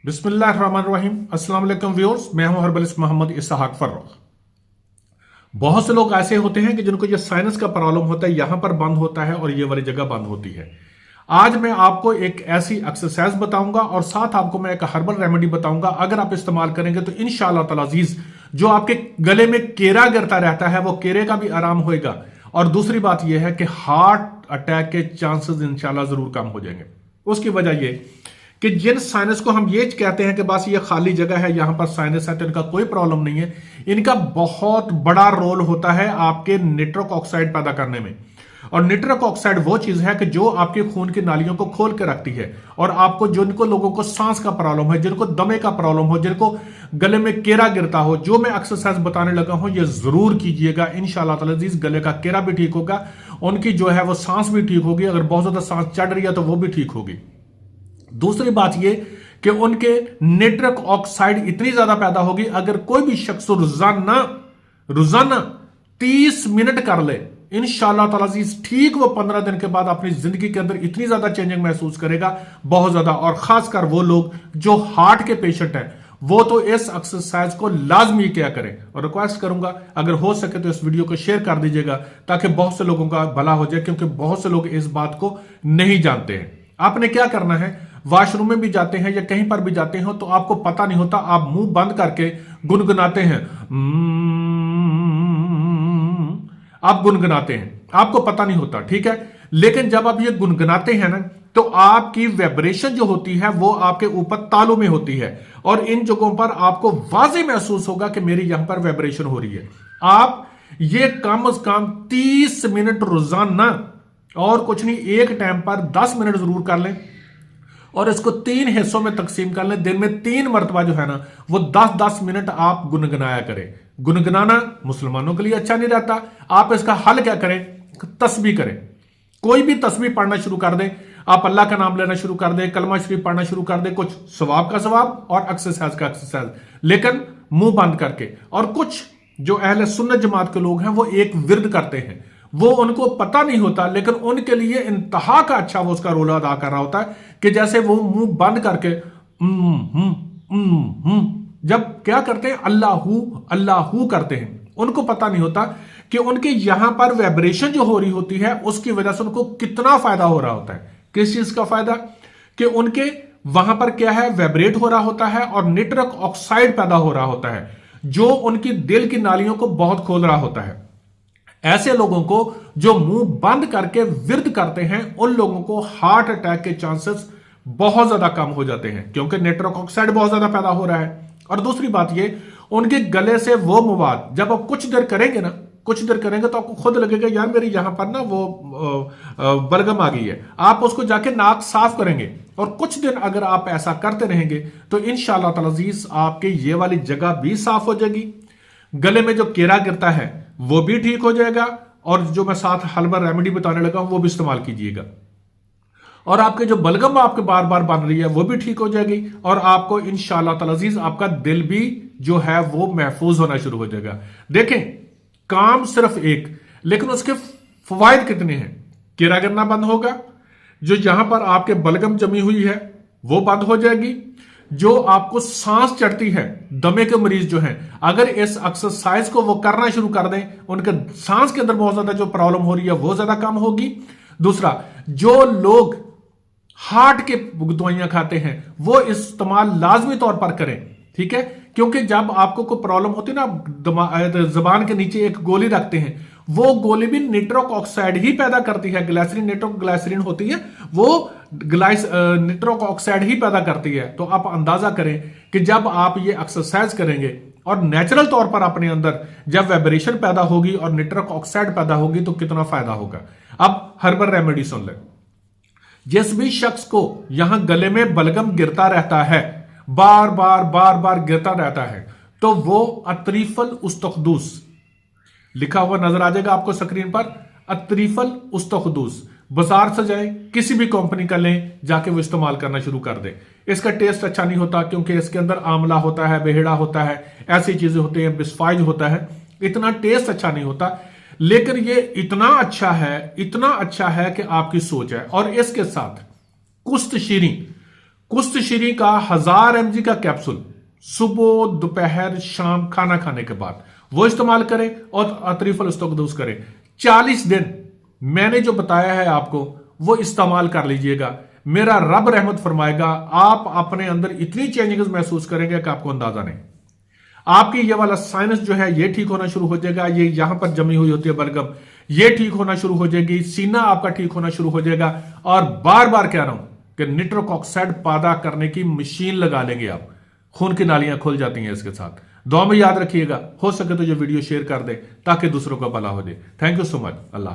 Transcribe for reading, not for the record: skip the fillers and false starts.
बिस्मिल्लाहिर्रहमानिर्रहीम। अस्सलाम वालेकुम व्यूअर्स, मैं हूं हर्बलिस्ट मोहम्मद इसहाक फर्रुख। बहुत से लोग ऐसे होते हैं कि जिनको ये साइनस का प्रॉब्लम होता है, यहां पर बंद होता है और ये वाली जगह बंद होती है। आज मैं आपको एक ऐसी एक्सरसाइज बताऊंगा और साथ आपको मैं एक हर्बल रेमेडी बताऊंगा। अगर आप इस्तेमाल करेंगे तो इंशाअल्लाह ताला अजीज जो आपके गले में केरा गिरता रहता है वो केरे का भी आराम होएगा। और दूसरी बात यह है कि हार्ट अटैक के चांसेस इंशाल्लाह जरूर कम हो जाएंगे। उसकी वजह यह कि जिन साइनस को हम ये कहते हैं कि बस ये खाली जगह है, यहां पर साइनस है तो इनका कोई प्रॉब्लम नहीं है, इनका बहुत बड़ा रोल होता है आपके निट्रिक ऑक्साइड पैदा करने में। और निट्रिक ऑक्साइड वो चीज है कि जो आपके खून की नालियों को खोल के रखती है। और आपको जिनको लोगों को सांस का प्रॉब्लम है, जिनको दमे का प्रॉब्लम हो, जिनको गले में केरा गिरता हो, जो मैं एक्सरसाइज बताने लगा हूं ये जरूर कीजिएगा। इंशाअल्लाह ताला अज़ीज़ गले का केरा भी ठीक होगा, उनकी जो है वो सांस भी ठीक होगी। अगर बहुत ज्यादा सांस चढ़ रही है तो वो भी ठीक होगी। दूसरी बात यह कि उनके निट्रिक ऑक्साइड इतनी ज्यादा पैदा होगी, अगर कोई भी शख्स रोजाना 30 मिनट कर ले इंशाअल्लाह ताला ठीक वो 15 दिन के बाद अपनी जिंदगी के अंदर इतनी ज्यादा चेंजिंग महसूस करेगा, बहुत ज्यादा। और खासकर वो लोग जो हार्ट के पेशेंट हैं वो तो इस एक्सरसाइज को लाजमी क्या करें। और रिक्वेस्ट करूंगा अगर हो सके तो इस वीडियो को शेयर कर दीजिएगा ताकि बहुत से लोगों का भला हो जाए, क्योंकि बहुत से लोग इस बात को नहीं जानते हैं। आपने क्या करना है, वॉशरूम में भी जाते हैं या कहीं पर भी जाते हो तो आपको पता नहीं होता, आप मुंह बंद करके गुनगुनाते हैं, आप गुनगुनाते हैं, आपको पता नहीं होता, ठीक है। लेकिन जब आप ये गुनगुनाते हैं ना तो आपकी वाइब्रेशन जो होती है वो आपके ऊपर तालू में होती है और इन जगहों पर आपको वाज़े महसूस होगा कि मेरी यहां पर वाइब्रेशन हो रही है। आप ये कम से कम 30 मिनट रोजाना, और कुछ नहीं, एक टाइम पर 10 मिनट जरूर कर लें और इसको 3 हिस्सों में तकसीम कर लें। दिन में 3 मरतबा जो है ना वो 10-10 मिनट आप गुनगुनाया करें। गुनगुनाना मुसलमानों के लिए अच्छा नहीं रहता। आप इसका हल क्या करें, तस्बीह करें। कोई भी तस्बीह पढ़ना शुरू कर दें, आप अल्लाह का नाम लेना शुरू कर दें, कलमा शरीफ पढ़ना शुरू कर दें, कुछ सवाब का सवाब और एक्सरसाइज का एक्सरसाइज, लेकिन मुंह बंद करके। और कुछ जो अहले सुन्नत जमात के लोग हैं वो एक विर्द करते हैं, वो उनको पता नहीं होता लेकिन उनके लिए इंतहा का अच्छा वो उसका रोल अदा कर रहा होता है कि जैसे वो मुंह बंद करके जब क्या करते हैं अल्लाहू अल्लाहू करते हैं, उनको पता नहीं होता कि उनके यहां पर वाइब्रेशन जो हो रही होती है उसकी वजह से उनको कितना फायदा हो रहा होता है। किस चीज का फायदा, कि उनके वहां पर क्या है, वाइब्रेट हो रहा होता है और निट्रिक ऑक्साइड पैदा हो रहा होता है जो उनकी दिल की नालियों को बहुत खोल रहा होता है। ऐसे लोगों को जो मुंह बंद करके विर्द करते हैं उन लोगों को हार्ट अटैक के चांसेस बहुत ज्यादा कम हो जाते हैं, क्योंकि निट्रिक ऑक्साइड बहुत ज्यादा पैदा हो रहा है। और दूसरी बात ये, उनके गले से वो मवाद जब आप कुछ देर करेंगे ना, कुछ देर करेंगे तो आपको खुद लगेगा यार मेरी यहां पर ना वो बलगम आ गई है। आप उसको जाके नाक साफ करेंगे और कुछ दिन अगर आप ऐसा करते रहेंगे तो इंशाअल्लाह ताला अज़ीज़ आपके ये वाली जगह भी साफ हो जाएगी, गले में जो केरा गिरता है वो भी ठीक हो जाएगा, और जो मैं साथ हर्बल रेमेडी बताने लगा हूं वो भी इस्तेमाल कीजिएगा। और आपके जो बलगम आपके बार बार बन रही है वो भी ठीक हो जाएगी, और आपको इंशाअल्लाह ताला अज़ीज़ आपका दिल भी जो है वो महफूज होना शुरू हो जाएगा। देखें, काम सिर्फ एक, लेकिन उसके फवायद कितने हैं। केरा गिरना बंद होगा, जो यहां पर आपके बलगम जमी हुई है वो बंद हो जाएगी, जो आपको सांस चढ़ती है, दमे के मरीज जो हैं अगर इस एक्सरसाइज को वो करना शुरू कर दें, उनके सांस के अंदर बहुत ज्यादा जो प्रॉब्लम हो रही है वो ज्यादा कम होगी। दूसरा, जो लोग हार्ट के दवाइयां खाते हैं वो इस्तेमाल लाजमी तौर पर करें, ठीक है। क्योंकि जब आपको कोई प्रॉब्लम होती है ना, जबान के नीचे एक गोली रखते हैं, वो गोली भी निट्रिक ऑक्साइड ही पैदा करती है। ग्लाइसरीन, निट्रोग्लाइसरीन होती है वो निट्रिक ऑक्साइड ही पैदा करती है। तो आप अंदाजा करें कि जब आप ये एक्सरसाइज करेंगे और नेचुरल तौर पर अपने अंदर जब वाइब्रेशन पैदा होगी और निट्रिक ऑक्साइड पैदा होगी तो कितना फायदा होगा। अब हर्बल रेमेडी सुन ले। जिस भी शख्स को यहां गले में बलगम गिरता रहता है, बार बार गिरता रहता है, तो वो अतरीफल उस्तखदूस लिखा हुआ नजर आ जाएगा आपको स्क्रीन पर, अतरीफल उस्तखदूस। बाजार से जाए, किसी भी कंपनी का लें, जाके वो इस्तेमाल करना शुरू कर दे। इसका टेस्ट अच्छा नहीं होता क्योंकि इसके अंदर आंवला होता है, बेहड़ा होता है, ऐसी चीजें होती हैं, बिस्फाइज होता है, इतना टेस्ट अच्छा नहीं होता। लेकिन ये इतना अच्छा है, इतना अच्छा है कि आपकी सोच है। और इसके साथ कुश्त शीरी, कुश्तश्री का 1000 mg का कैप्सूल सुबह दोपहर शाम खाना खाने के बाद वो इस्तेमाल करें और अतरीफल उस्तकदूस करें। 40 दिन मैंने जो बताया है आपको वो इस्तेमाल कर लीजिएगा। मेरा रब रहमत फरमाएगा, आप अपने अंदर इतनी चेंजेस महसूस करेंगे कि आपको अंदाजा नहीं। आपकी ये वाला साइनस जो है ये ठीक होना शुरू हो जाएगा। ये यहां पर जमी हुई होती है बलगम, ये ठीक होना शुरू हो जाएगी। सीना आपका ठीक होना शुरू हो जाएगा। और बार बार कह रहा हूं कि निट्रिक ऑक्साइड पैदा करने की मशीन लगा लेंगे आप, खून की नालियां खुल जाती हैं इसके साथ। दुआ में याद रखिएगा, हो सके तो ये वीडियो शेयर कर दे ताकि दूसरों का भला हो जाए। Thank you so much. Allah.